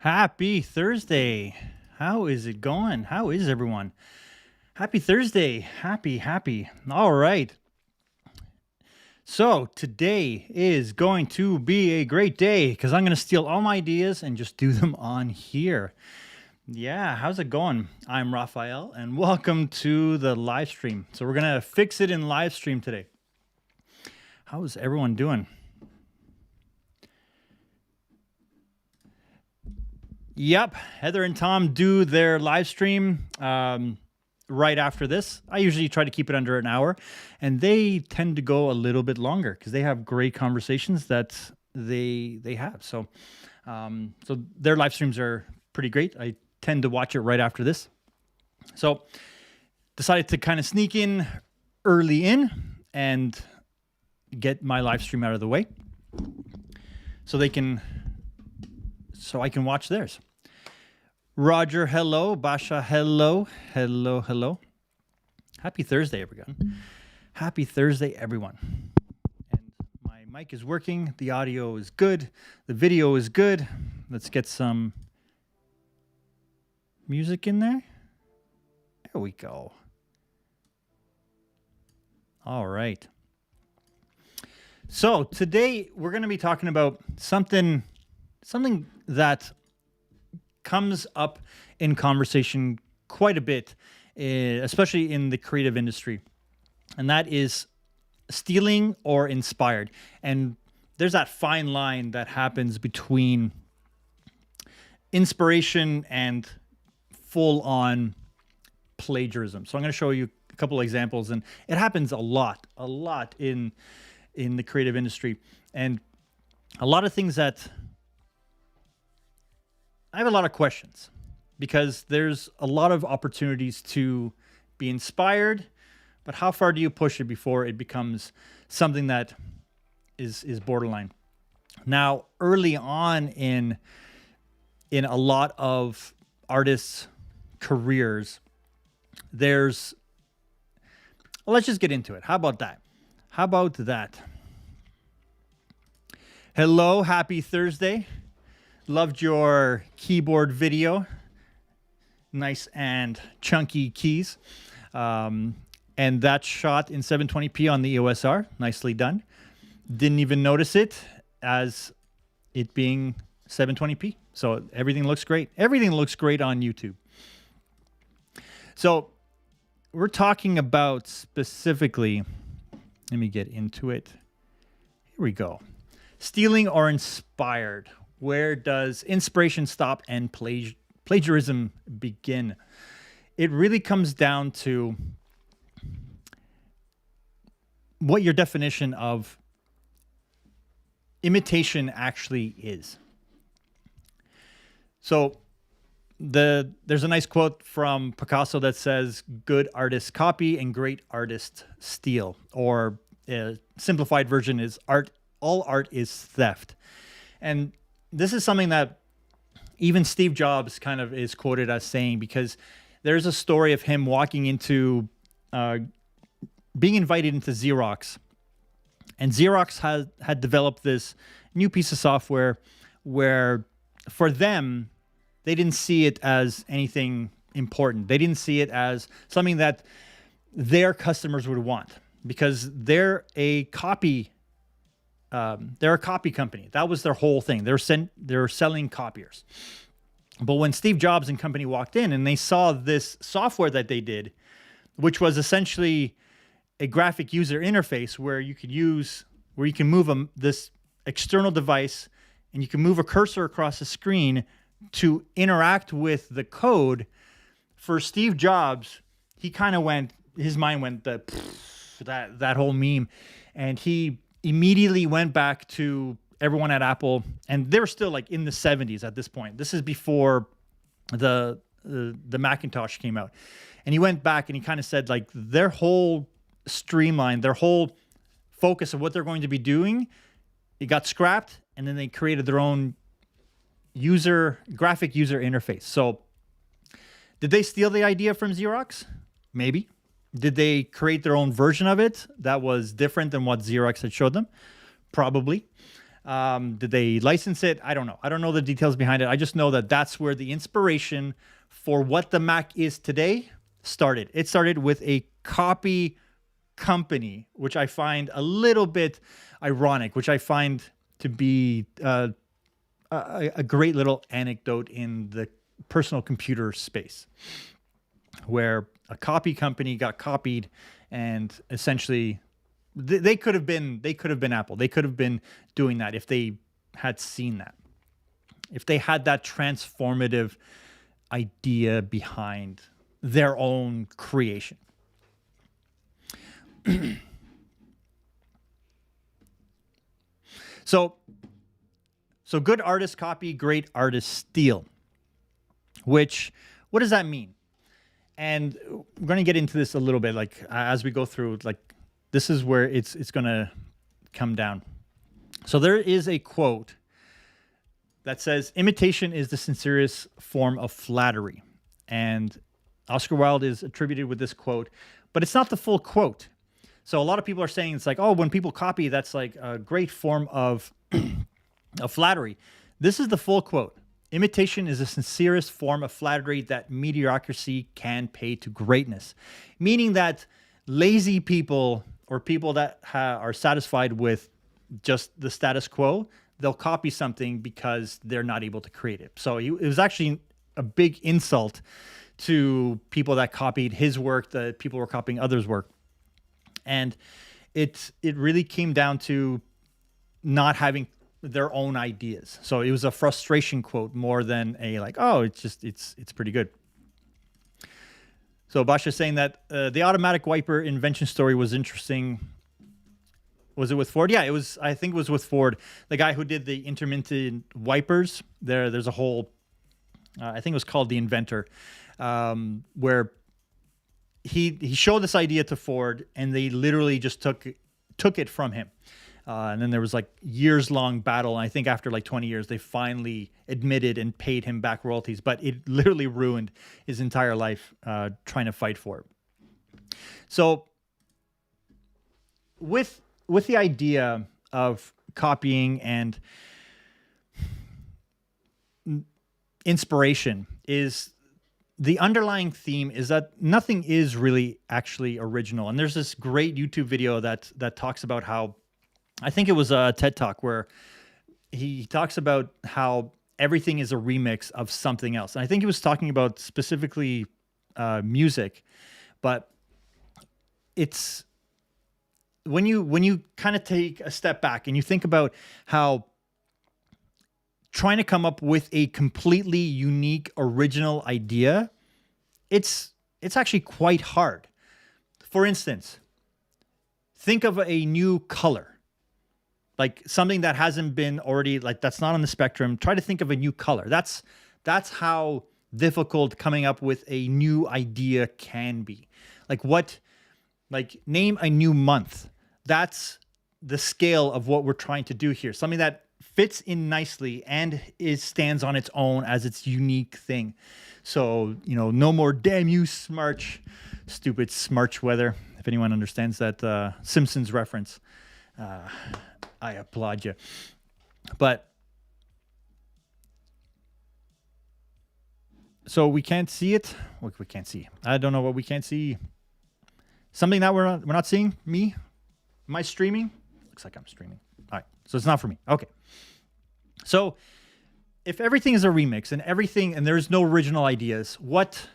Happy Thursday. How is it going? How is everyone? Happy Thursday. Happy. All right. So today is going to be a great day because I'm going to steal all my ideas and just do them on here. Yeah, how's it going? I'm Raphael and welcome to the live stream. So we're going to fix it in live stream today. How's everyone doing? Yep, Heather and Tom do their live stream right after this. I usually try to keep it under an hour, and they tend to go a little bit longer because they have great conversations that they have. So their live streams are pretty great. I tend to watch it right after this. So decided to kind of sneak in early in and get my live stream out of the way so I can watch theirs. Roger, hello. Basha, hello. Happy Thursday, everyone. Happy Thursday, everyone. And my mic is working. The audio is good. The video is good. Let's get some music in there. There we go. All right. So today we're going to be talking about something that comes up in conversation quite a bit, especially in the creative industry. and that is stealing or inspired. And there's that fine line that happens between inspiration and full-on plagiarism. So I'm going to show you a couple of examples, and it happens a lot in the creative industry, and a lot of things that I have a lot of questions, because there's a lot of opportunities to be inspired, but how far do you push it before it becomes something that is borderline? Now, early on in a lot of artists' careers, there's, well, let's just get into it. How about that? Hello, happy Thursday. Loved your keyboard video. Nice and chunky keys. And that shot in 720p on the EOS R. Nicely done. Didn't even notice it as it being 720p. So everything looks great. Everything looks great on YouTube. So we're talking about specifically, let me get into it. Here we go. Stealing or inspired. Where does inspiration stop and plagiarism begin? It really comes down to what your definition of imitation actually is. So there's a nice quote from Picasso that says, "Good artists copy and great artists steal." Or a simplified version is, all art is theft. And this is something that even Steve Jobs kind of is quoted as saying, because there's a story of him walking into, being invited into Xerox. And Xerox had developed this new piece of software where, for them, they didn't see it as anything important. They didn't see it as something that their customers would want, because they're a copy company. That was their whole thing. They're selling copiers. But when Steve Jobs and company walked in and they saw this software that they did, which was essentially a graphic user interface where you can move this external device and you can move a cursor across the screen to interact with the code. For Steve Jobs, he kind of his mind went that whole meme, and he immediately went back to everyone at Apple, and they were still like in the 70s at this point. This is before the Macintosh came out. And he went back and he kind of said, like, their whole streamline, their whole focus of what they're going to be doing, it got scrapped, and then they created their own graphic user interface. So did they steal the idea from Xerox? Maybe. Did they create their own version of it that was different than what Xerox had showed them? Probably. Did they license it? I don't know. I don't know the details behind it. I just know that that's where the inspiration for what the Mac is today started. It started with a copy company, which I find a little bit ironic, which I find to be a great little anecdote in the personal computer space, where a copy company got copied, and essentially they could have been Apple. They could have been doing that if they had seen that, if they had that transformative idea behind their own creation. So good artists copy, great artists steal. What does that mean? And we're going to get into this a little bit, like, as we go through, like, this is where it's going to come down. So there is a quote that says, "Imitation is the sincerest form of flattery." And Oscar Wilde is attributed with this quote, but it's not the full quote. So a lot of people are saying it's like, oh, when people copy, that's like a great form of flattery. This is the full quote. "Imitation is the sincerest form of flattery that mediocrity can pay to greatness." Meaning that lazy people, or people that are satisfied with just the status quo, they'll copy something because they're not able to create it. So it was actually a big insult to people that copied his work, that people were copying others' work. And it really came down to not having their own ideas. So it was a frustration quote more than a like, oh, it's pretty good. So Basha's saying that the automatic wiper invention story was interesting. Was it with Ford? Yeah, it was. I think it was with Ford. The guy who did the intermittent wipers. There's a whole. I think it was called The Inventor, where he showed this idea to Ford, and they literally just took it from him. And then there was like years-long battle. And I think after like 20 years, they finally admitted and paid him back royalties. But it literally ruined his entire life trying to fight for it. So with the idea of copying and inspiration, is the underlying theme is that nothing is really actually original. And there's this great YouTube video that talks about how, I think it was a TED Talk, where he talks about how everything is a remix of something else. And I think he was talking about specifically music, but it's when you kind of take a step back and you think about how trying to come up with a completely unique, original idea, it's actually quite hard. For instance, think of a new color. Like something that hasn't been already, like that's not on the spectrum. Try to think of a new color. That's how difficult coming up with a new idea can be. Like name a new month. That's the scale of what we're trying to do here. Something that fits in nicely and stands on its own as its unique thing. So, no more damn you smarch, stupid smarch weather. If anyone understands that Simpsons reference. I applaud you. But so we can't see it. What we can't see. I don't know what we can't see. Something that we're not seeing. Me? Am I streaming? Looks like I'm streaming. All right. So it's not for me. Okay. So if everything is a remix and there's no original ideas, what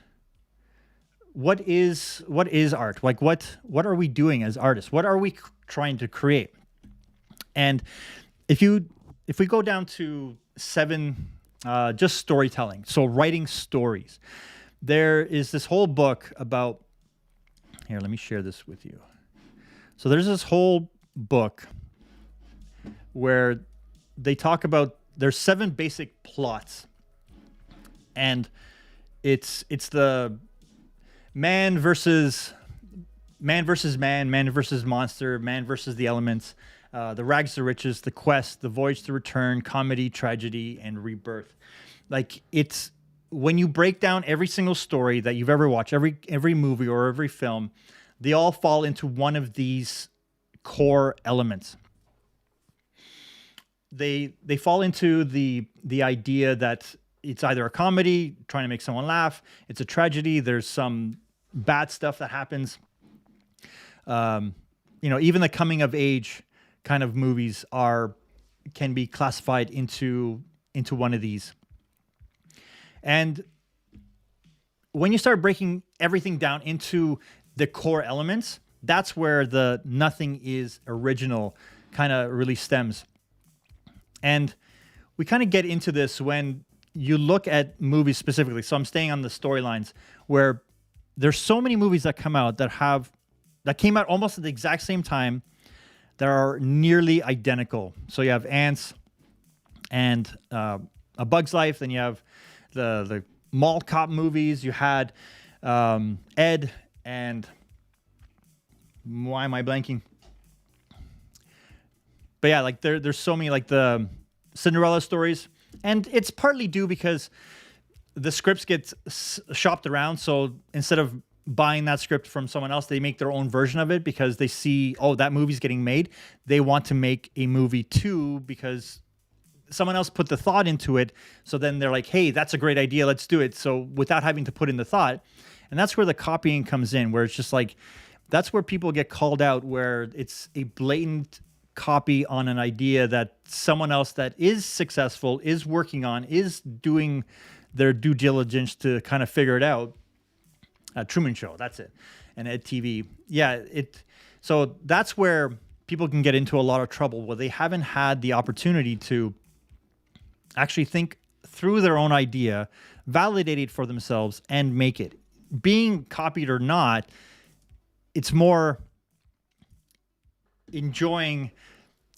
is art? Like what are we doing as artists? What are we trying to create? And if we go down to 7, just storytelling, so writing stories, there is this whole book about, here, let me share this with you. So there's this whole book where they talk about, there's 7 basic plots, and it's the man versus man, man versus monster, man versus the elements, the rags to riches, the quest, the voyage to return, comedy, tragedy, and rebirth. Like, it's when you break down every single story that you've ever watched, every movie or every film, they all fall into one of these core elements. They fall into the idea that it's either a comedy, trying to make someone laugh, it's a tragedy, there's some bad stuff that happens. Even the coming of age kind of movies can be classified into one of these. And when you start breaking everything down into the core elements, that's where the nothing is original kind of really stems. And we kind of get into this when you look at movies specifically. So I'm staying on the storylines, where there's so many movies that come out that came out almost at the exact same time, that are nearly identical. So you have Ants and A Bug's Life. Then you have the mall cop movies. You had Ed and, why am I blanking? But yeah, like there's so many, like the Cinderella stories. And it's partly due because the scripts get shopped around. So instead of buying that script from someone else, they make their own version of it because they see, oh, that movie's getting made. They want to make a movie too because someone else put the thought into it. So then they're like, hey, that's a great idea, let's do it. So without having to put in the thought. And that's where the copying comes in, where it's just like, that's where people get called out, where it's a blatant copy on an idea that someone else that is successful is working on, is doing their due diligence to kind of figure it out. Truman Show, that's it. And Ed TV. Yeah, So that's where people can get into a lot of trouble, where they haven't had the opportunity to actually think through their own idea, validate it for themselves, and make it. Being copied or not, it's more enjoying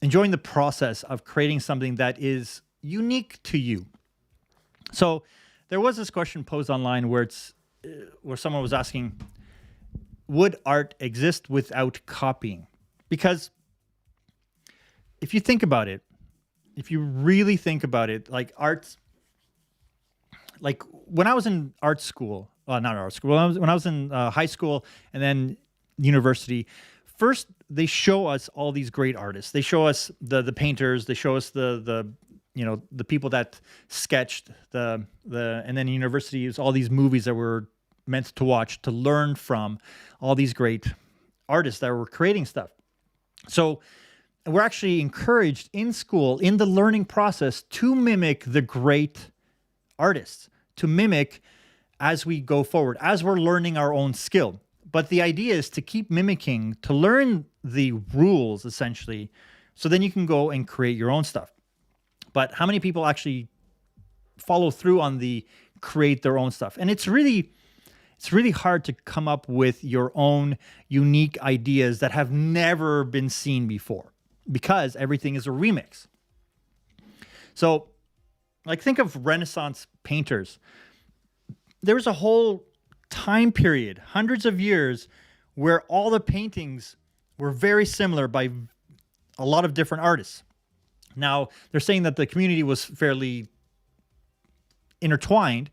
the process of creating something that is unique to you. So there was this question posed online where someone was asking, would art exist without copying? Because if you think about it, if you really think about it, like arts, like when I was in art school, not art school, when I was in high school and then university, first they show us all these great artists. They show us the painters. They show us the people that sketched and then university is all these movies that we're meant to watch to learn from all these great artists that were creating stuff. So we're actually encouraged in school, in the learning process, to mimic the great artists, to mimic as we go forward, as we're learning our own skill. But the idea is to keep mimicking, to learn the rules, essentially, so then you can go and create your own stuff. But how many people actually follow through on the create their own stuff? And it's really hard to come up with your own unique ideas that have never been seen before, because everything is a remix. So, like, think of Renaissance painters. There was a whole time period, hundreds of years, where all the paintings were very similar by a lot of different artists. Now, they're saying that the community was fairly intertwined,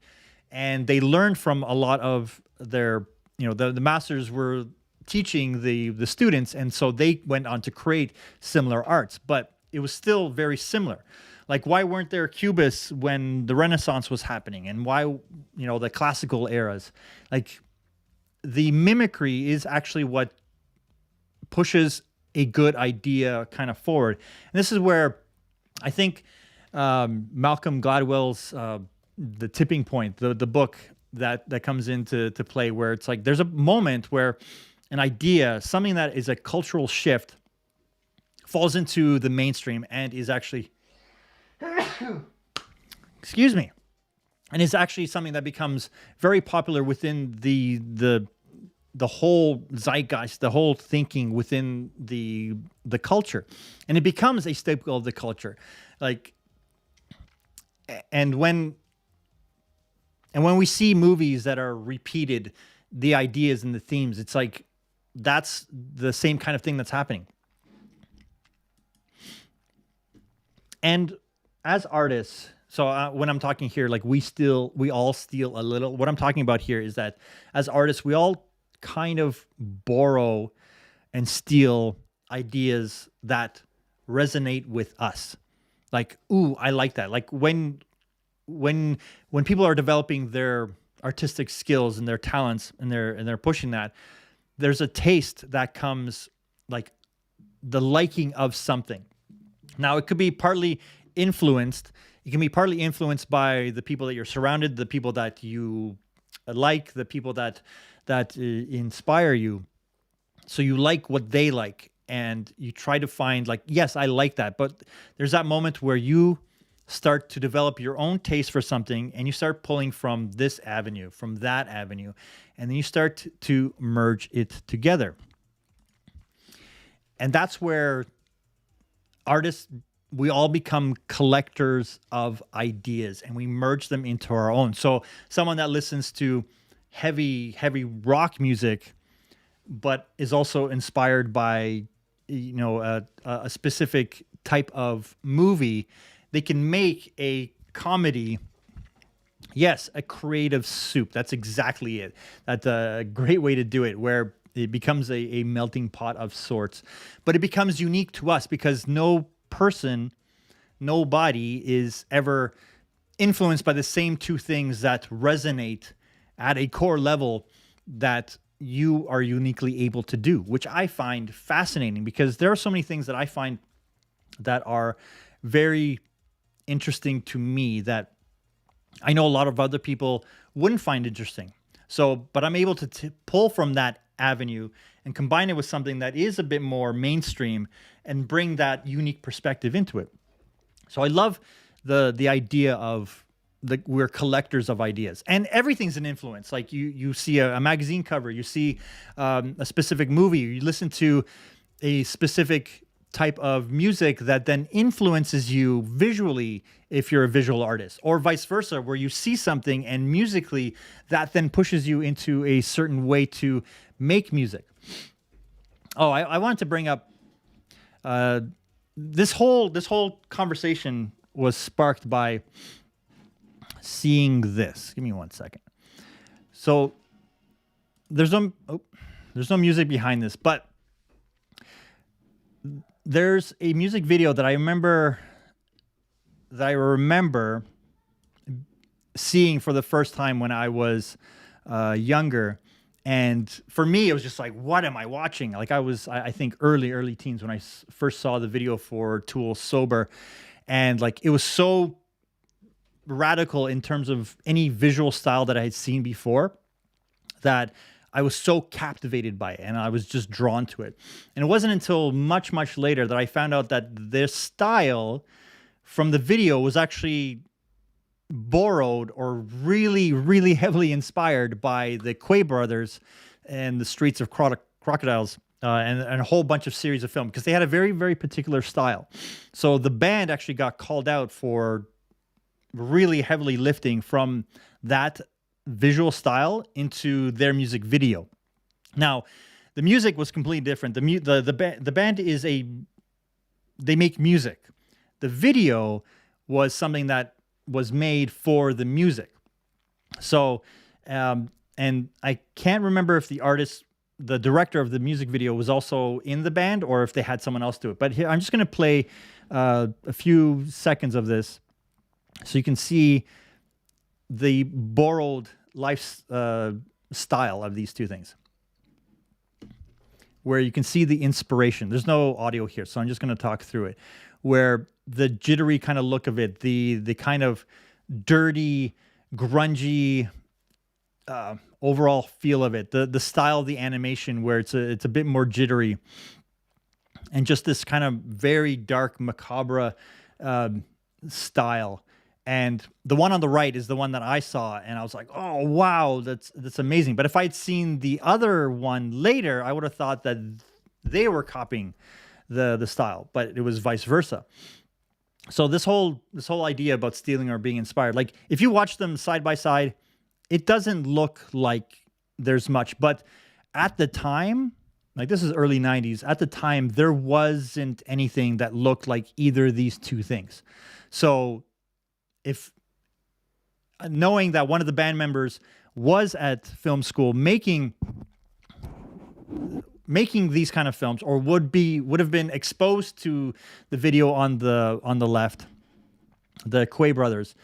and they learned from a lot of their, the masters were teaching the students, and so they went on to create similar arts, but it was still very similar. Like, why weren't there cubists when the Renaissance was happening, and why, the classical eras? Like, the mimicry is actually what pushes a good idea kind of forward. And this is where I think Malcolm Gladwell's The Tipping Point, the book that comes into play, where it's like there's a moment where an idea, something that is a cultural shift, falls into the mainstream and is actually excuse me, and is actually something that becomes very popular within the whole zeitgeist, the whole thinking within the culture, and it becomes a staple of the culture. Like, and when we see movies that are repeated, the ideas and the themes, it's like that's the same kind of thing that's happening. And as artists, so when I'm talking here, like we all steal a little. What I'm talking about here is that as artists, we all kind of borrow and steal ideas that resonate with us. Like, ooh, I like that. Like when people are developing their artistic skills and their talents and they're pushing that, there's a taste that comes, like the liking of something. Now, it could be partly influenced. It can be partly influenced by the people that you're surrounded, the people that you like, the people that inspire you. So you like what they like, and you try to find, like, yes, I like that. But there's that moment where you start to develop your own taste for something, and you start pulling from this avenue, from that avenue, and then you start to merge it together. And that's where artists, we all become collectors of ideas, and we merge them into our own. So someone that listens to heavy rock music, but is also inspired by, a specific type of movie, they can make a comedy. Yes, a creative soup. That's exactly it. That's a great way to do it, where it becomes a melting pot of sorts. But it becomes unique to us because nobody is ever influenced by the same two things that resonate at a core level that you are uniquely able to do, which I find fascinating, because there are so many things that I find that are very interesting to me that I know a lot of other people wouldn't find interesting. So, but I'm able to pull from that avenue and combine it with something that is a bit more mainstream and bring that unique perspective into it. So I love the idea of we're collectors of ideas, and everything's an influence. Like you see a magazine cover, you see a specific movie, you listen to a specific type of music that then influences you visually if you're a visual artist, or vice versa, where you see something and musically that then pushes you into a certain way to make music. Oh, I wanted to bring up this whole conversation was sparked by seeing this. Give me 1 second. So there's no music behind this, but there's a music video that I remember seeing for the first time when I was younger. And for me, it was just like, what am I watching? Like I think early teens when I first saw the video for Tool Sober. And like, it was so radical in terms of any visual style that I had seen before that I was so captivated by it, and I was just drawn to it. And it wasn't until much, much later that I found out that this style from the video was actually borrowed or really, really heavily inspired by the Quay brothers and the Streets of Crocodiles and a whole bunch of series of film, because they had a very, very particular style. So the band actually got called out for really heavily lifting from that visual style into their music video. Now, the music was completely different. The band is they make music. The video was something that was made for the music. So, and I can't remember if the director of the music video was also in the band or if they had someone else do it. But here, I'm just going to play a few seconds of this so you can see the borrowed style of these two things, where you can see the inspiration. There's no audio here, so I'm just going to talk through it, where the jittery kind of look of it, the kind of dirty, grungy overall feel of it, the style of the animation where it's a bit more jittery, and just this kind of very dark, macabre style. And the one on the right is the one that I saw, and I was like, oh, wow, that's amazing. But if I'd seen the other one later, I would have thought that they were copying the style, but it was vice versa. So this whole idea about stealing or being inspired, like if you watch them side by side, it doesn't look like there's much. But at the time, like this is early 90s, at the time, there wasn't anything that looked like either of these two things. So if knowing that one of the band members was at film school making these kind of films, or would have been exposed to the video on the left, the Quay brothers,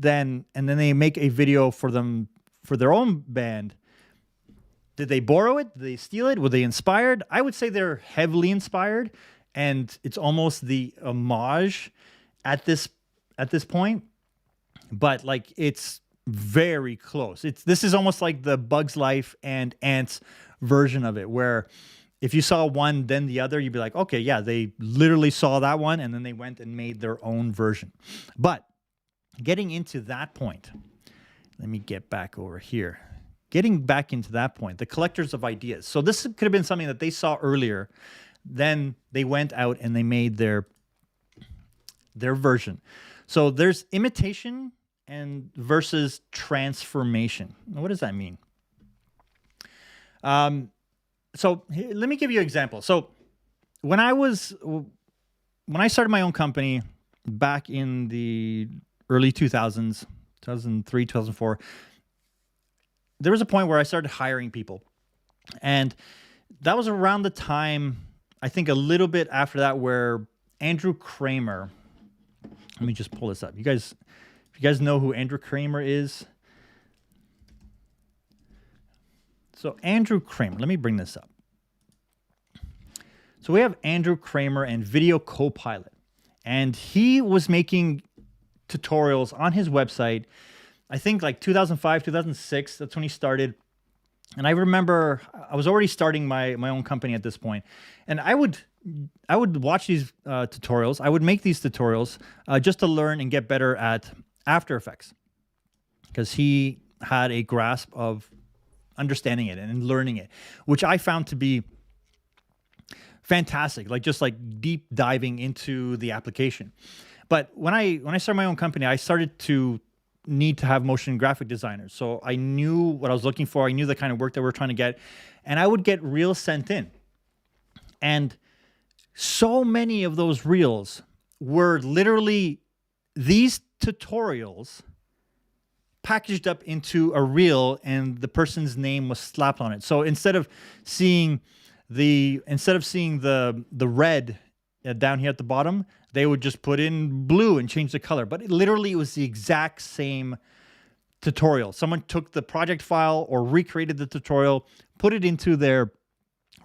and then they make a video for them for their own band. Did they borrow it? Did they steal it? Were they inspired? I would say they're heavily inspired, and it's almost the homage at this point. But like it's very close. This is almost like the Bugs Life and Ants version of it, where if you saw one then the other, you'd be like, okay, yeah, they literally saw that one and then they went and made their own version. But getting into that point, let me get back over here. Getting back into that point, the collectors of ideas. So this could have been something that they saw earlier, then they went out and they made their version. So there's imitation and versus transformation. What does that mean? So let me give you an example. So when I started my own company back in the early 2000s, 2003, 2004, there was a point where I started hiring people. And that was around the time, I think a little bit after that, where Andrew Kramer, let me just pull this up. If you guys know who Andrew Kramer is. So Andrew Kramer, let me bring this up. So we have Andrew Kramer and Video Copilot, and he was making tutorials on his website, I think like 2005, 2006, that's when he started. And I remember I was already starting my own company at this point, and I would watch these tutorials. I would make these tutorials just to learn and get better at After Effects, because he had a grasp of understanding it and learning it, which I found to be fantastic, like just like deep diving into the application. But when I started my own company, I started to need to have motion graphic designers. So I knew what I was looking for. I knew the kind of work that we're trying to get, and I would get reels sent in. And so many of those reels were literally these tutorials packaged up into a reel, and the person's name was slapped on it. So instead of seeing the red down here at the bottom, they would just put in blue and change the color. But it was the exact same tutorial. Someone took the project file or recreated the tutorial, put it into their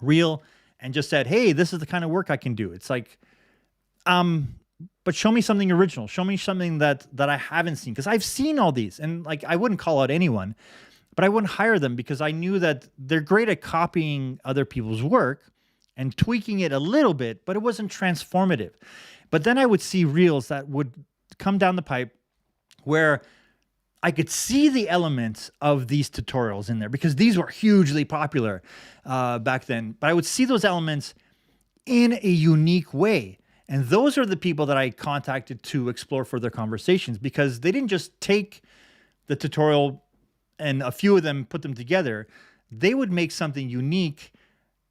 reel, and just said, hey, this is the kind of work I can do. It's like, but show me something original. Show me something that I haven't seen. Because I've seen all these. And like, I wouldn't call out anyone, but I wouldn't hire them because I knew that they're great at copying other people's work and tweaking it a little bit, but it wasn't transformative. But then I would see reels that would come down the pipe where I could see the elements of these tutorials in there, because these were hugely popular back then. But I would see those elements in a unique way. And those are the people that I contacted to explore further conversations, because they didn't just take the tutorial and a few of them put them together. They would make something unique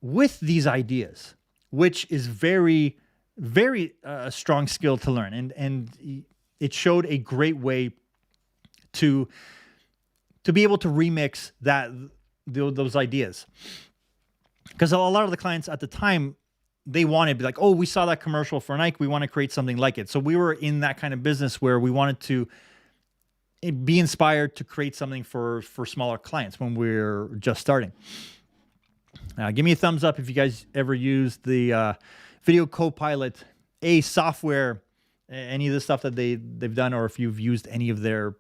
with these ideas, which is very, very strong skill to learn. And it showed a great way to be able to remix those ideas. Because a lot of the clients at the time, they wanted to be like, oh, we saw that commercial for Nike, we want to create something like it. So we were in that kind of business where we wanted to be inspired to create something for smaller clients when we're just starting. Give me a thumbs up if you guys ever used the Video Copilot A software, any of the stuff that they've done, or if you've used any of their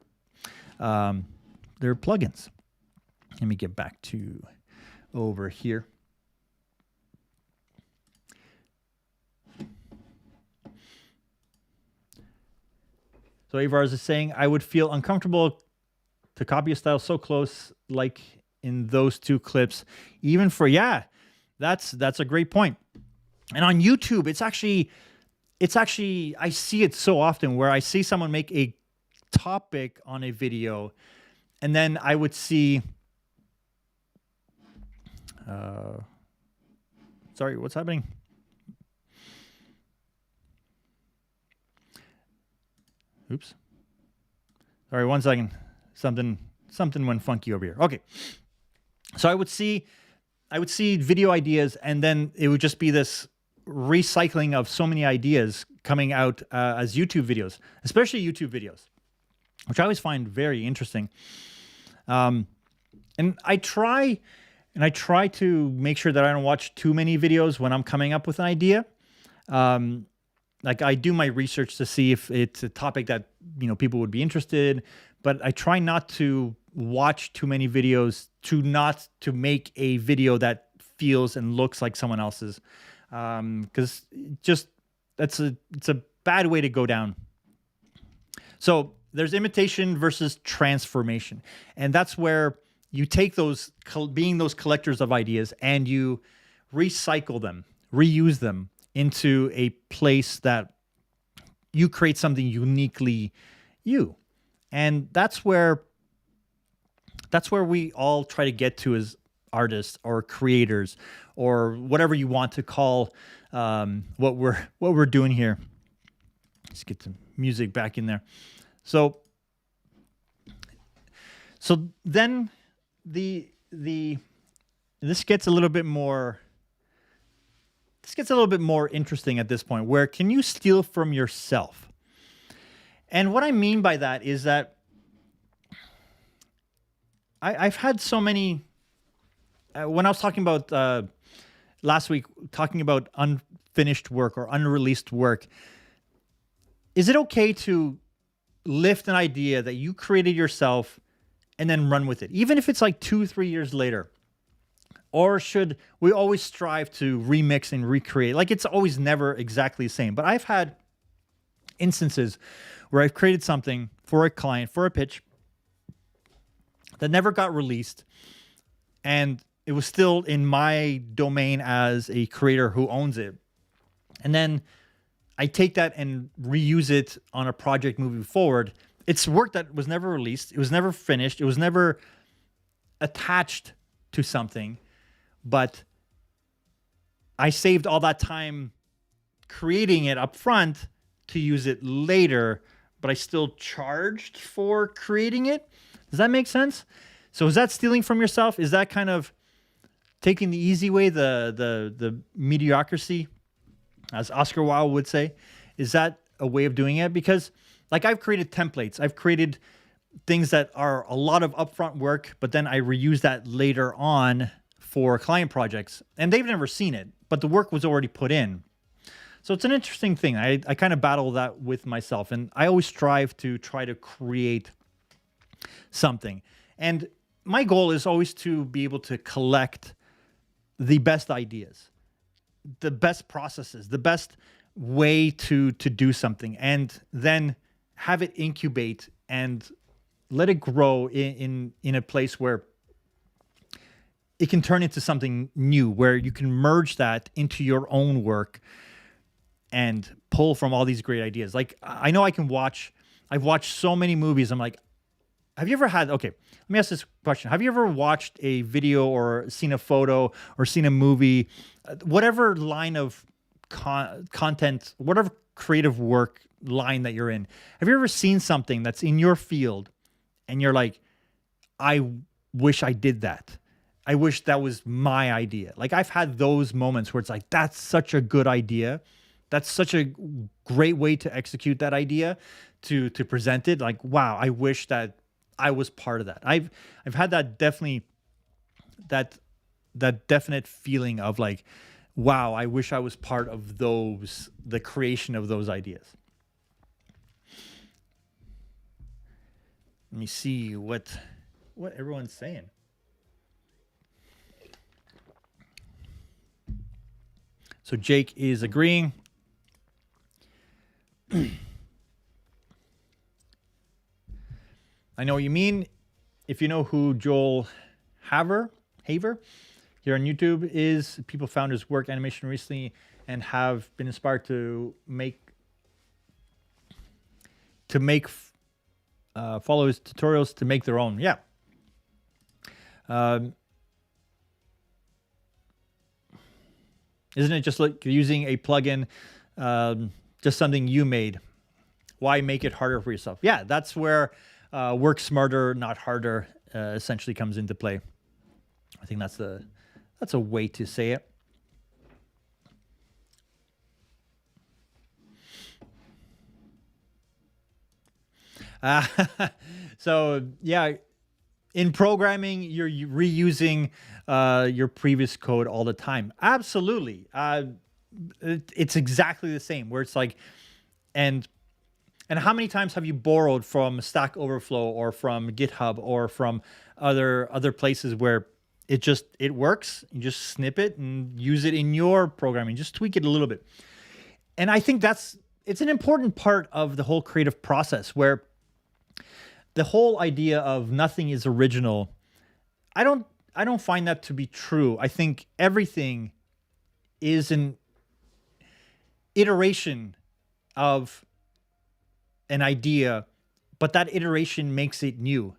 plugins. Let me get back to over here. So Avars is saying, I would feel uncomfortable to copy a style so close, like in those two clips, even for, that's a great point. And on YouTube, it's actually, I see it so often where I see someone make a topic on a video, and then I would see, sorry, what's happening? Oops. Sorry, 1 second. Something went funky over here. Okay. So I would see video ideas, and then it would just be this recycling of so many ideas coming out as YouTube videos, especially YouTube videos, which I always find very interesting. And I try to make sure that I don't watch too many videos when I'm coming up with an idea. Like, I do my research to see if it's a topic that, people would be interested, but I try not to watch too many videos to make a video that feels and looks like someone else's. Because it's a bad way to go down. So there's imitation versus transformation. And that's where you take those, being those collectors of ideas, and you recycle them, reuse them into a place that you create something uniquely you. And that's where we all try to get to as artists or creators, or whatever you want to call what we're doing here. Let's get some music back in there. So then this gets a little bit more interesting at this point, where can you steal from yourself? And what I mean by that is that I've had so many, when I was talking about last week, talking about unfinished work or unreleased work, is it okay to lift an idea that you created yourself and then run with it, even if it's like 2-3 years later? Or should we always strive to remix and recreate? Like, it's always never exactly the same. But I've had instances where I've created something for a client, for a pitch, that never got released, and it was still in my domain as a creator who owns it. And then I take that and reuse it on a project moving forward. It's work that was never released. It was never finished. It was never attached to something. But I saved all that time creating it up front to use it later, but I still charged for creating it. Does that make sense? So is that stealing from yourself? Is that kind of taking the easy way, the mediocrity, as Oscar Wilde would say? Is that a way of doing it? Because like, I've created templates. I've created things that are a lot of upfront work, but then I reuse that later on for client projects, and they've never seen it, but the work was already put in. So it's an interesting thing. I kind of battle that with myself, and I always strive to try to create something. And my goal is always to be able to collect the best ideas, the best processes, the best way to do something, and then have it incubate and let it grow in a place where it can turn into something new, where you can merge that into your own work and pull from all these great ideas. Like, I know I've watched so many movies. I'm like, have you ever had, okay, let me ask this question. Have you ever watched a video or seen a photo or seen a movie, whatever line of content, whatever creative work line that you're in? Have you ever seen something that's in your field and you're like, I wish I did that. I wish that was my idea. Like, I've had those moments where it's like, that's such a good idea. That's such a great way to execute that idea, to present it. Like, wow, I wish that I was part of that. I've had that that definite feeling of like, wow, I wish I was part of the creation of those ideas. Let me see what everyone's saying. So Jake is agreeing. I know what you mean. If you know who Joel Haver here on YouTube is, people found his work animation recently and have been inspired to follow his tutorials to make their own. Yeah. Isn't it just like using a plugin, just something you made? Why make it harder for yourself? Yeah, that's where work smarter, not harder, essentially comes into play. I think that's a way to say it. So yeah, in programming, you're reusing your previous code all the time. Absolutely. It's exactly the same, where it's like, and how many times have you borrowed from Stack Overflow or from GitHub or from other places where it works? You just snip it and use it in your programming, just tweak it a little bit. And I think it's an important part of the whole creative process, where the whole idea of nothing is original, I don't find that to be true. I think everything is an iteration of an idea, but that iteration makes it new.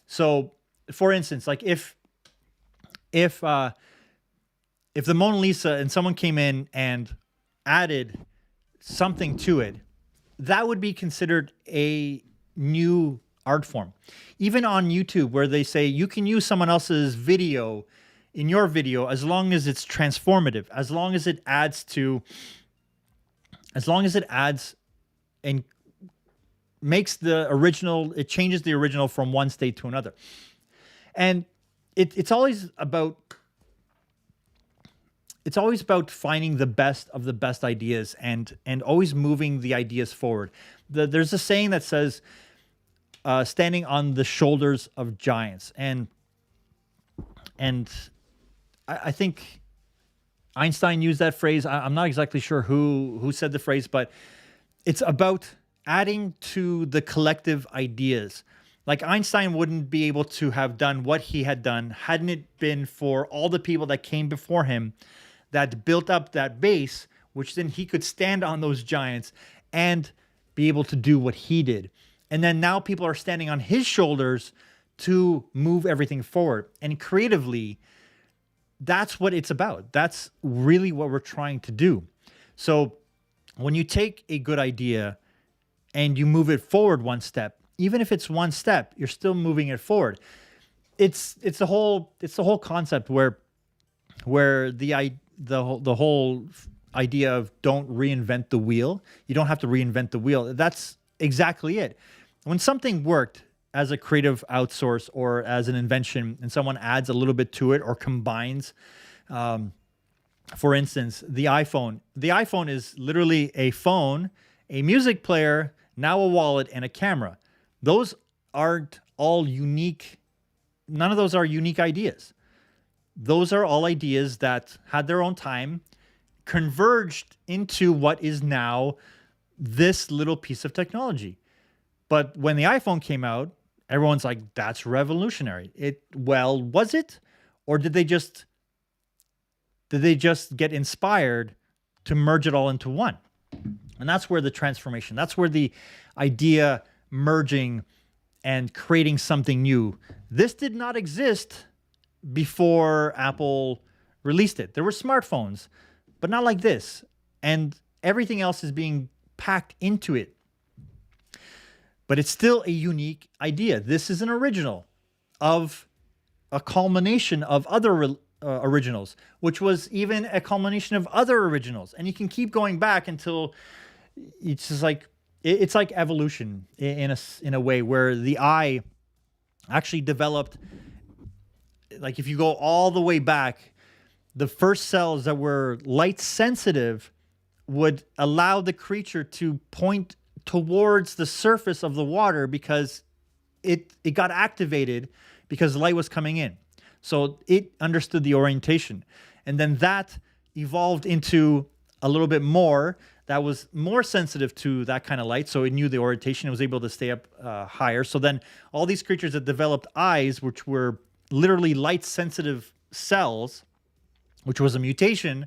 So, for instance, like if the Mona Lisa and someone came in and added something to it, that would be considered a new art form. Even on YouTube, where they say you can use someone else's video in your video as long as it's transformative, as long as it adds and makes the original, it changes the original from one state to another. And it's always about finding the best of the best ideas and always moving the ideas forward. There's a saying that says, standing on the shoulders of giants. And I think Einstein used that phrase. I'm not exactly sure who said the phrase, but it's about adding to the collective ideas. Like Einstein wouldn't be able to have done what he had done hadn't it been for all the people that came before him that built up that base, which then he could stand on those giants and be able to do what he did. And then now people are standing on his shoulders to move everything forward. And creatively, that's what it's about. That's really what we're trying to do. So when you take a good idea and you move it forward one step, even if it's one step, you're still moving it forward. It's the whole concept where the whole idea of don't reinvent the wheel. You don't have to reinvent the wheel. That's exactly it. When something worked as a creative outsource or as an invention and someone adds a little bit to it or combines, for instance, the iPhone. The iPhone is literally a phone, a music player, now a wallet, and a camera. Those aren't all unique. None of those are unique ideas. Those are all ideas that had their own time, converged into what is now this little piece of technology. But when the iPhone came out, everyone's like, that's revolutionary. Well, was it? Or did they just get inspired to merge it all into one? And that's where the transformation, that's where the idea merging and creating something new. This did not exist before Apple released it. There were smartphones, but not like this. And everything else is being packed into it. But it's still a unique idea. This is an original of a culmination of other originals, which was even a culmination of other originals. And you can keep going back until it's just like, it's like evolution in a way where the eye actually developed. Like if you go all the way back, the first cells that were light sensitive would allow the creature to point towards the surface of the water because it got activated because light was coming in. So it understood the orientation. And then that evolved into a little bit more that was more sensitive to that kind of light. So it knew the orientation and was able to stay up higher. So then all these creatures that developed eyes, which were literally light sensitive cells, which was a mutation,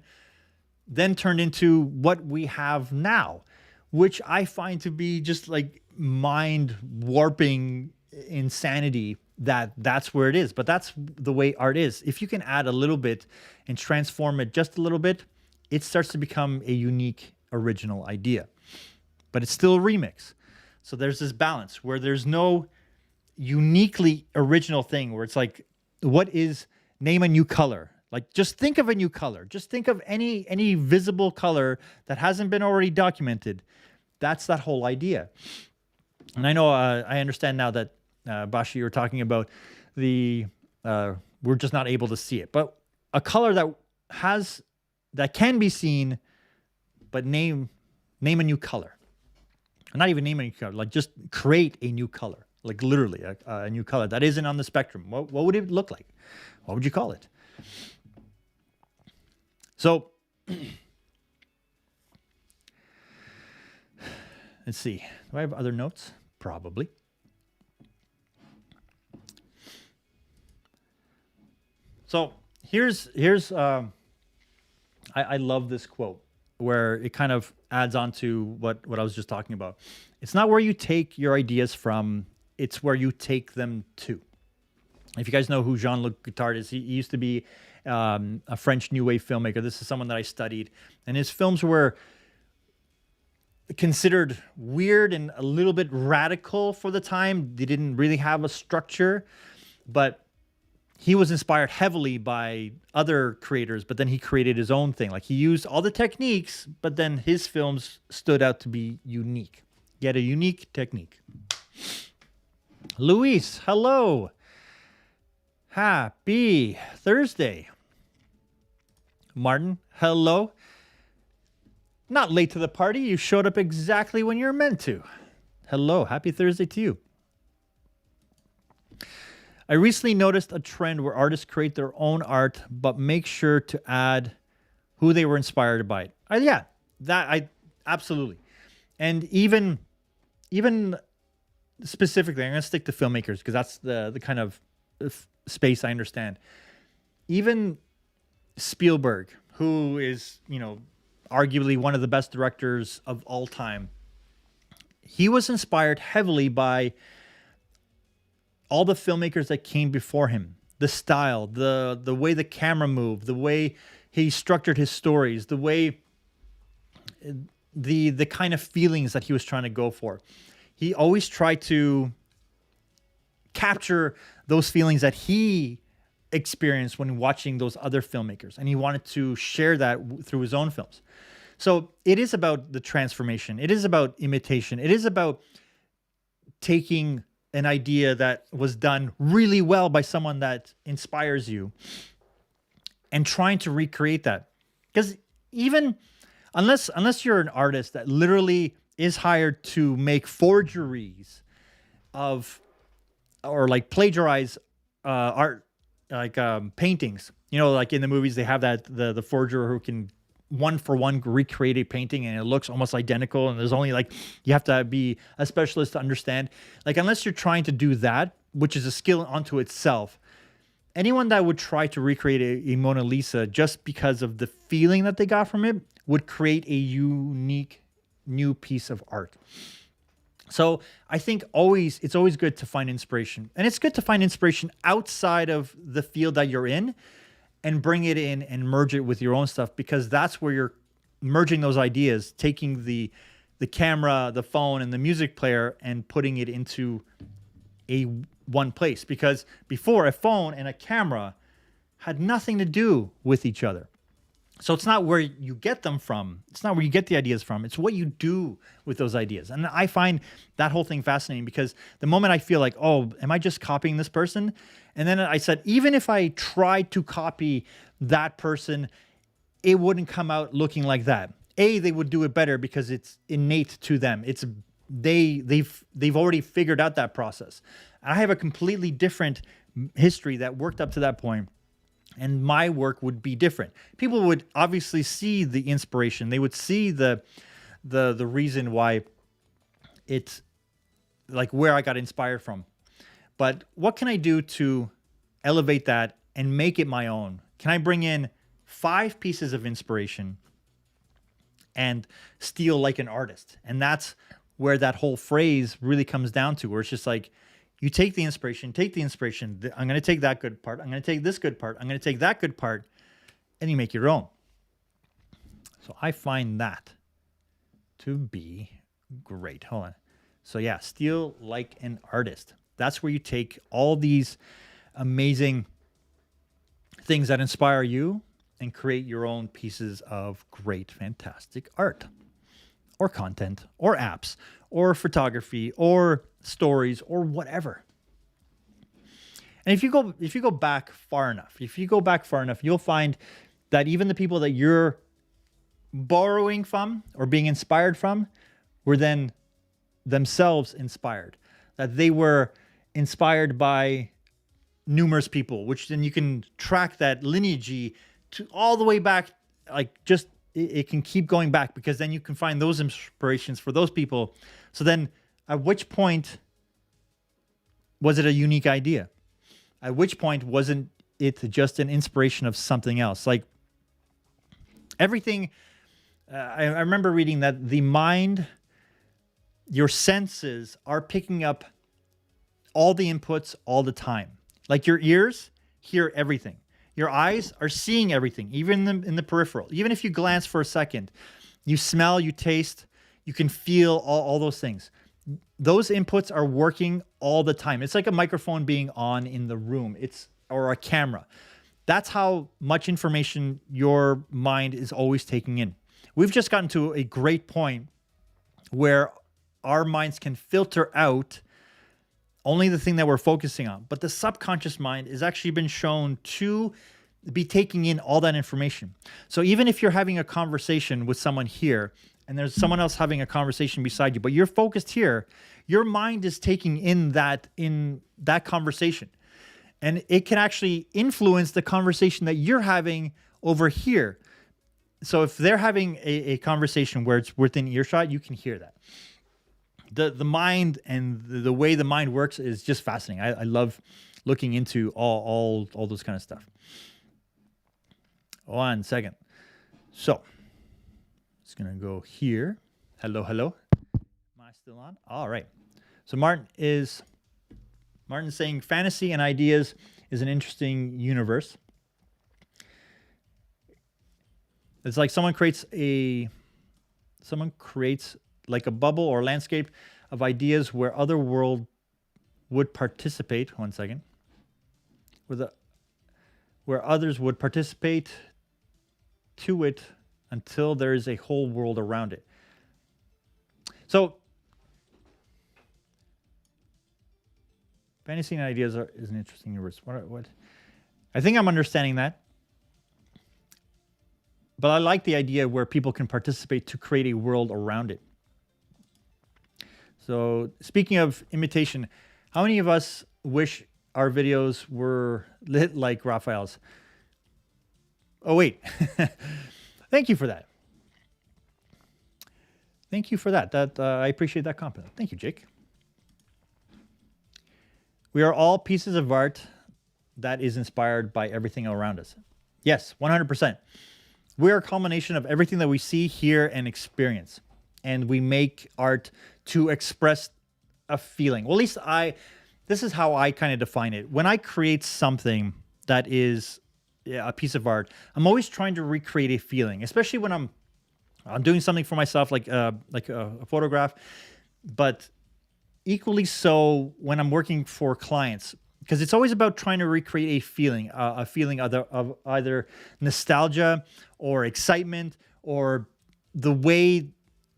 then turned into what we have now, which I find to be just like mind warping insanity that's where it is. But that's the way art is. If you can add a little bit and transform it just a little bit, it starts to become a unique original idea. But it's still a remix. So there's this balance where there's no uniquely original thing where it's like, what is, name a new color? Like, just think of a new color. Just think of any visible color that hasn't been already documented. That's that whole idea. And I know, I understand now that, Bashi, you were talking about we're just not able to see it. But a color that can be seen, but name a new color. Not even name a new color, like just create a new color. Like literally a new color that isn't on the spectrum. What would it look like? What would you call it? So, let's see. Do I have other notes? Probably. So here's I love this quote where it kind of adds on to what I was just talking about. It's not where you take your ideas from, it's where you take them to. If you guys know who Jean-Luc Godard is, he used to be a French New Wave filmmaker. This is someone that I studied. And his films were considered weird and a little bit radical for the time. They didn't really have a structure, but he was inspired heavily by other creators, but then he created his own thing. Like he used all the techniques, but then his films stood out to be unique. He had a unique technique. Luis, hello. Happy Thursday. Martin, hello. Not late to the party. You showed up exactly when you're meant to. Hello. Happy Thursday to you. I recently noticed a trend where artists create their own art, but make sure to add who they were inspired by. Yeah, that I absolutely. And even specifically, I'm going to stick to filmmakers because that's the kind of space I understand. Even Spielberg, who is, arguably one of the best directors of all time, he was inspired heavily by all the filmmakers that came before him. The style, the way the camera moved, the way he structured his stories, the way the kind of feelings that he was trying to go for. He always tried to capture those feelings that he experienced when watching those other filmmakers, and he wanted to share that through his own films. So it is about the transformation. It is about imitation. It is about taking an idea that was done really well by someone that inspires you and trying to recreate that. Because even unless you're an artist that literally is hired to make forgeries of, or like plagiarize art, like paintings, like in the movies, they have that the forger who can one for one recreate a painting and it looks almost identical, and there's only you have to be a specialist to understand. Unless you're trying to do that, which is a skill unto itself, anyone that would try to recreate a Mona Lisa just because of the feeling that they got from it would create a unique new piece of art. So I think it's always good to find inspiration, and it's good to find inspiration outside of the field that you're in and bring it in and merge it with your own stuff, because that's where you're merging those ideas, taking the camera, the phone, and the music player and putting it into one place. Because before, a phone and a camera had nothing to do with each other. So it's not where you get them from. It's not where you get the ideas from. It's what you do with those ideas. And I find that whole thing fascinating, because the moment I feel like, oh, am I just copying this person? And then I said, even if I tried to copy that person, it wouldn't come out looking like that. They would do it better because it's innate to them. They've already figured out that process. And I have a completely different history that worked up to that point, and my work would be different. People would obviously see the inspiration. They would see the reason why it's where I got inspired from. But what can I do to elevate that and make it my own? Can I bring in 5 pieces of inspiration and steal like an artist? And that's where that whole phrase really comes down to, where it's just you take the inspiration. I'm going to take that good part. I'm going to take this good part. I'm going to take that good part, and you make your own. So I find that to be great. Hold on. So yeah, steal like an artist. That's where you take all these amazing things that inspire you and create your own pieces of great, fantastic art or content or apps or photography or stories or whatever. And if you go back far enough, you'll find that even the people that you're borrowing from or being inspired from were then themselves inspired. That they were inspired by numerous people, which then you can track that lineage to all the way back. It can keep going back, because then you can find those inspirations for those people. So then at which point was it a unique idea? At which point wasn't it just an inspiration of something else? Everything, I remember reading that the mind, your senses are picking up all the inputs all the time. Your ears hear everything. Your eyes are seeing everything, even in the peripheral. Even if you glance for a second, you smell, you taste, you can feel all those things. Those inputs are working all the time. It's like a microphone being on in the room, or a camera. That's how much information your mind is always taking in. We've just gotten to a great point where our minds can filter out only the thing that we're focusing on. But the subconscious mind has actually been shown to be taking in all that information. So even if you're having a conversation with someone here and there's someone else having a conversation beside you, but you're focused here, your mind is taking in that conversation. And it can actually influence the conversation that you're having over here. So if they're having a conversation where it's within earshot, you can hear that. The mind and the way the mind works is just fascinating. I love looking into all those kind of stuff. 1 second. So it's gonna go here. Hello. Am I still on? All right. So Martin's saying fantasy and ideas is an interesting universe. It's like someone creates like a bubble or landscape of ideas where other world would participate. 1 second. Where others would participate to it until there is a whole world around it. So fantasy and ideas is an interesting universe. What? I think I'm understanding that. But I like the idea where people can participate to create a world around it. So speaking of imitation, how many of us wish our videos were lit like Raphael's? Oh, wait. Thank you for that. Thank you for that. I appreciate that compliment. Thank you, Jake. We are all pieces of art that is inspired by everything around us. Yes, 100%. We are a culmination of everything that we see, hear, and experience. And we make art to express a feeling. Well, at least this is how I kind of define it. When I create something that is a piece of art, I'm always trying to recreate a feeling, especially when I'm doing something for myself, like a photograph, but equally so when I'm working for clients, because it's always about trying to recreate a feeling of either nostalgia or excitement or the way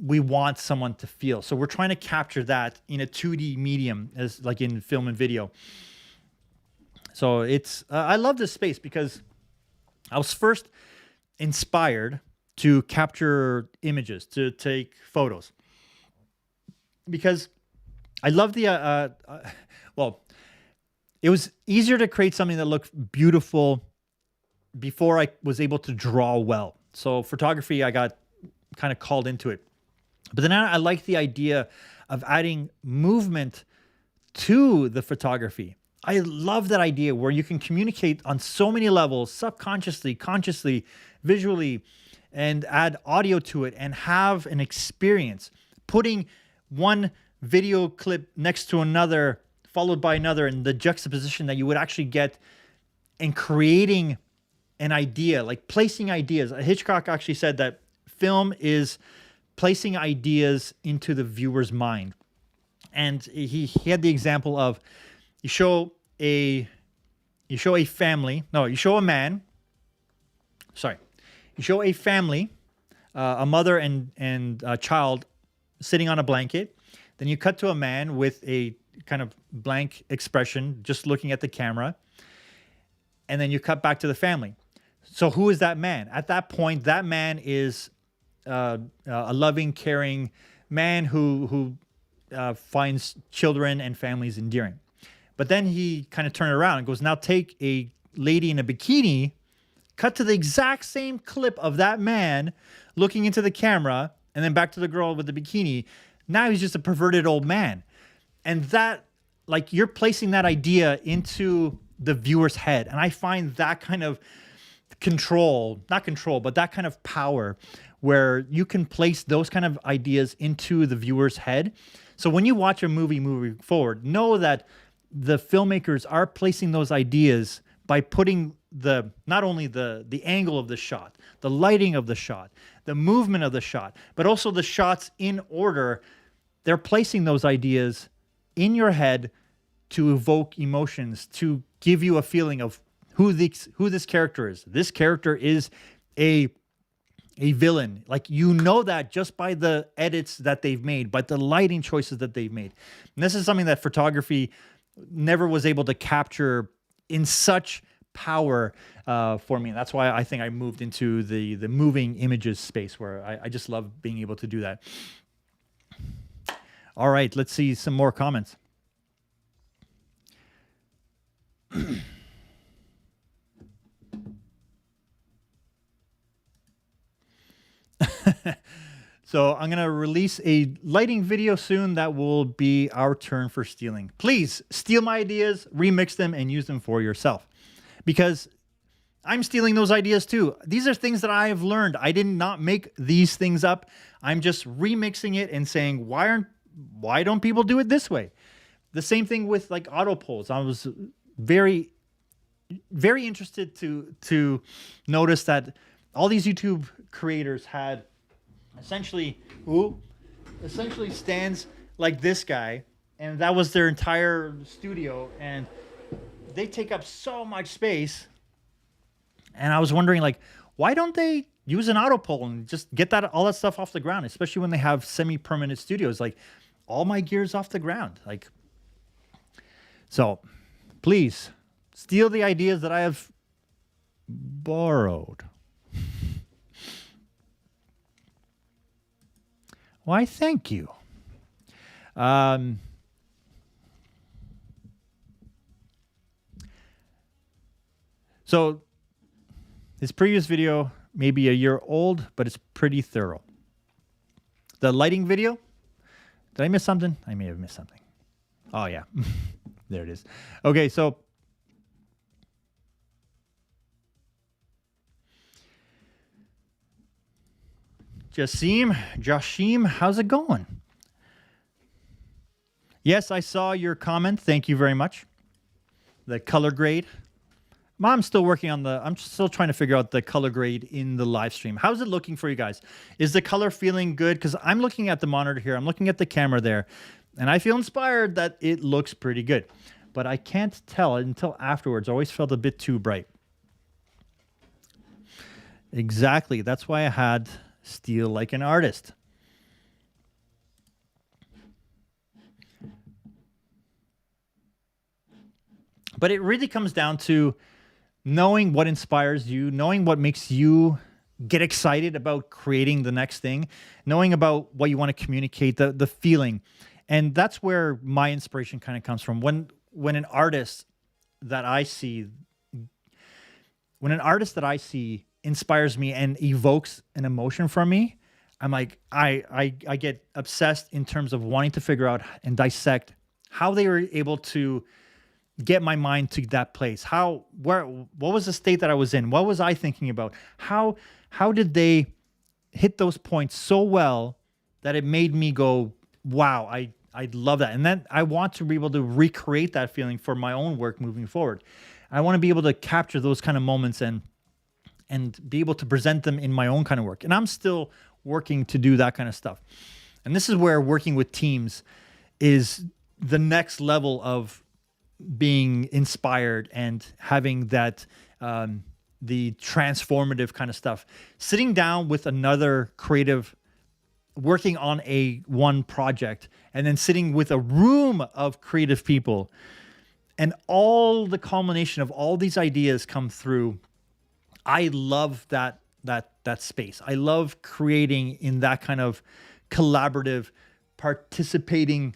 we want someone to feel. So we're trying to capture that in a 2D medium, as like in film and video. So it's I love this space because I was first inspired to capture images, to take photos, because I love the well, it was easier to create something that looked beautiful before I was able to draw well. So photography, I got kind of called into it. But then I like the idea of adding movement to the photography. I love that idea where you can communicate on so many levels, subconsciously, consciously, visually, and add audio to it and have an experience. Putting one video clip next to another, followed by another, and the juxtaposition that you would actually get, and creating an idea, like placing ideas. Hitchcock actually said that film is placing ideas into the viewer's mind. And he had the example of you show a family, you show a man, you show a family, a mother and a child sitting on a blanket. Then you cut to a man with a kind of blank expression, just looking at the camera. And then you cut back to the family. So who is that man? At that point, that man is a loving, caring man who finds children and families endearing. But then he kind of turned around and goes, now take a lady in a bikini, cut to the exact same clip of that man looking into the camera, and then back to the girl with the bikini. Now he's just a perverted old man. And that, like, you're placing that idea into the viewer's head. And I find that kind of not control, but that kind of power where you can place those kind of ideas into the viewer's head. So when you watch a movie moving forward, know that the filmmakers are placing those ideas by putting not only the angle of the shot, the lighting of the shot, the movement of the shot, but also the shots in order. They're placing those ideas in your head to evoke emotions, to give you a feeling of who this character is. This character is a villain. Like, you know that just by the edits that they've made, by the lighting choices that they've made. And this is something that photography never was able to capture in such power for me. And that's why I think I moved into the moving images space, where I just love being able to do that. All right, let's see some more comments. So I'm going to release a lighting video soon that will be our turn for stealing. Please steal my ideas, remix them, and use them for yourself. Because I'm stealing those ideas too. These are things that I have learned. I did not make these things up. I'm just remixing it and saying, why don't people do it this way? The same thing with like auto polls. I was very, very interested to notice that all these YouTube creators had essentially stands like this guy, and that was their entire studio, and they take up so much space. And I was wondering, like, why don't they use an auto poll and just get all that stuff off the ground, especially when they have semi-permanent studios? Like, all my gear's off the ground. Like, so please steal the ideas that I have borrowed. Why, thank you. So his previous video may be a year old, but it's pretty thorough. The lighting video, did I miss something? I may have missed something. Oh, yeah. There it is. Okay, so Jashim, how's it going? Yes, I saw your comment. Thank you very much. The color grade. I'm still working on I'm still trying to figure out the color grade in the live stream. How's it looking for you guys? Is the color feeling good? Because I'm looking at the monitor here. I'm looking at the camera there. And I feel inspired that it looks pretty good. But I can't tell until afterwards. I always felt a bit too bright. Exactly. That's why I had Steal Like an Artist. But it really comes down to knowing what inspires you, knowing what makes you get excited about creating the next thing, knowing about what you want to communicate, the feeling. And that's where my inspiration kind of comes from. When an artist that I see inspires me and evokes an emotion from me, I'm like, I get obsessed in terms of wanting to figure out and dissect how they were able to get my mind to that place. What was the state that I was in? What was I thinking about? How did they hit those points so well that it made me go, wow, I love that. And then I want to be able to recreate that feeling for my own work moving forward. I want to be able to capture those kind of moments and be able to present them in my own kind of work. And I'm still working to do that kind of stuff. And this is where working with teams is the next level of being inspired and having that the transformative kind of stuff. Sitting down with another creative, working on one project, and then sitting with a room of creative people, and all the culmination of all these ideas come through. I love that space. I love creating in that kind of collaborative, participating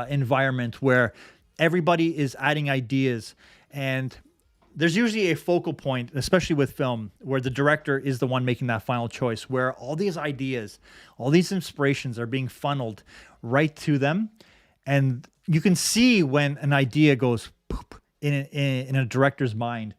environment where everybody is adding ideas, and there's usually a focal point, especially with film, where the director is the one making that final choice, where all these ideas, all these inspirations are being funneled right to them. And you can see when an idea goes poop in a director's mind.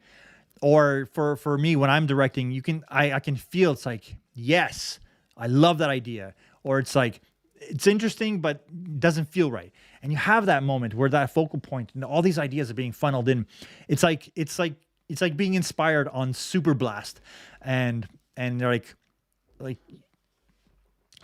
Or for me, when I'm directing, I can feel it's like, yes, I love that idea. Or it's like, it's interesting, but doesn't feel right. And you have that moment where that focal point and all these ideas are being funneled in. It's like being inspired on Super Blast. And like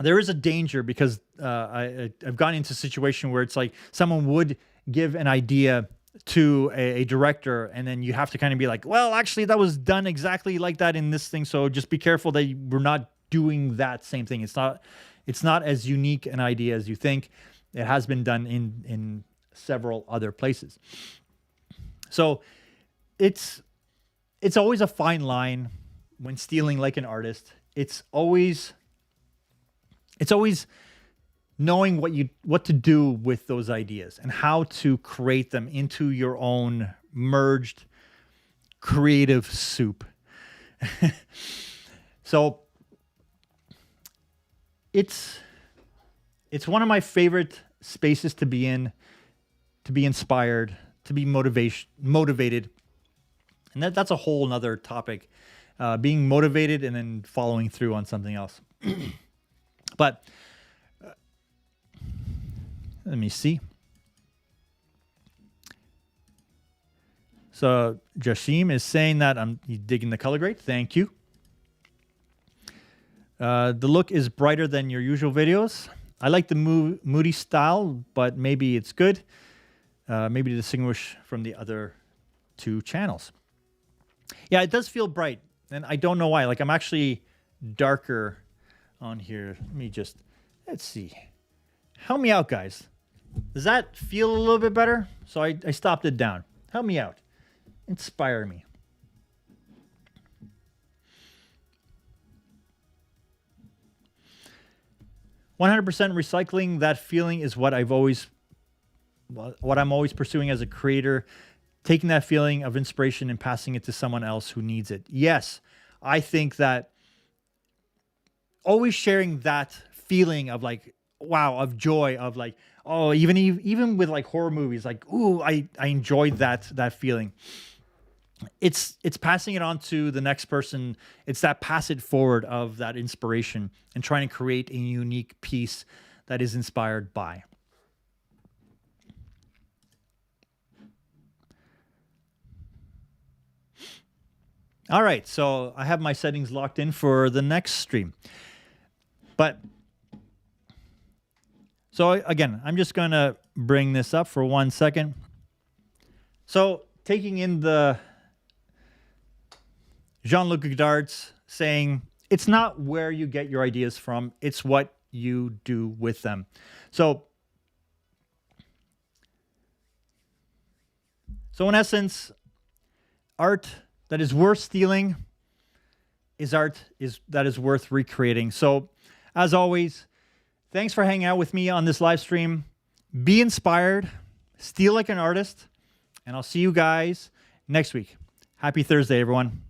there is a danger because I've gotten into a situation where it's like someone would give an idea to a director, and then you have to kind of be like, well, actually that was done exactly like that in this thing. So just be careful that we're not doing that same thing. It's not as unique an idea as you think. It has been done in several other places. So it's always a fine line when stealing like an artist. It's always knowing what to do with those ideas and how to create them into your own merged creative soup. So it's one of my favorite spaces to be in, to be inspired, to be motivated. And that's a whole nother topic, being motivated and then following through on something else. But let me see. So Jashim is saying that I'm digging the color grade. Thank you. The look is brighter than your usual videos. I like the moody style, but maybe it's good. Maybe to distinguish from the other two channels. Yeah, it does feel bright. And I don't know why. Like, I'm actually darker on here. Let's see. Help me out, guys. Does that feel a little bit better? So I stopped it down. Help me out. Inspire me. "100% recycling, that feeling is what I'm always pursuing as a creator, taking that feeling of inspiration and passing it to someone else who needs it." Yes, I think that always sharing that feeling of like, wow, of joy, of like, oh, even with like horror movies, like, ooh, I enjoyed that feeling. It's passing it on to the next person. It's that pass it forward of that inspiration and trying to create a unique piece that is inspired by. All right, so I have my settings locked in for the next stream. So again, I'm just going to bring this up for 1 second. So taking in the Jean-Luc Godard's saying, it's not where you get your ideas from, it's what you do with them. So in essence, art that is worth stealing is art that is worth recreating. So as always, thanks for hanging out with me on this live stream. Be inspired, steal like an artist, and I'll see you guys next week. Happy Thursday, everyone.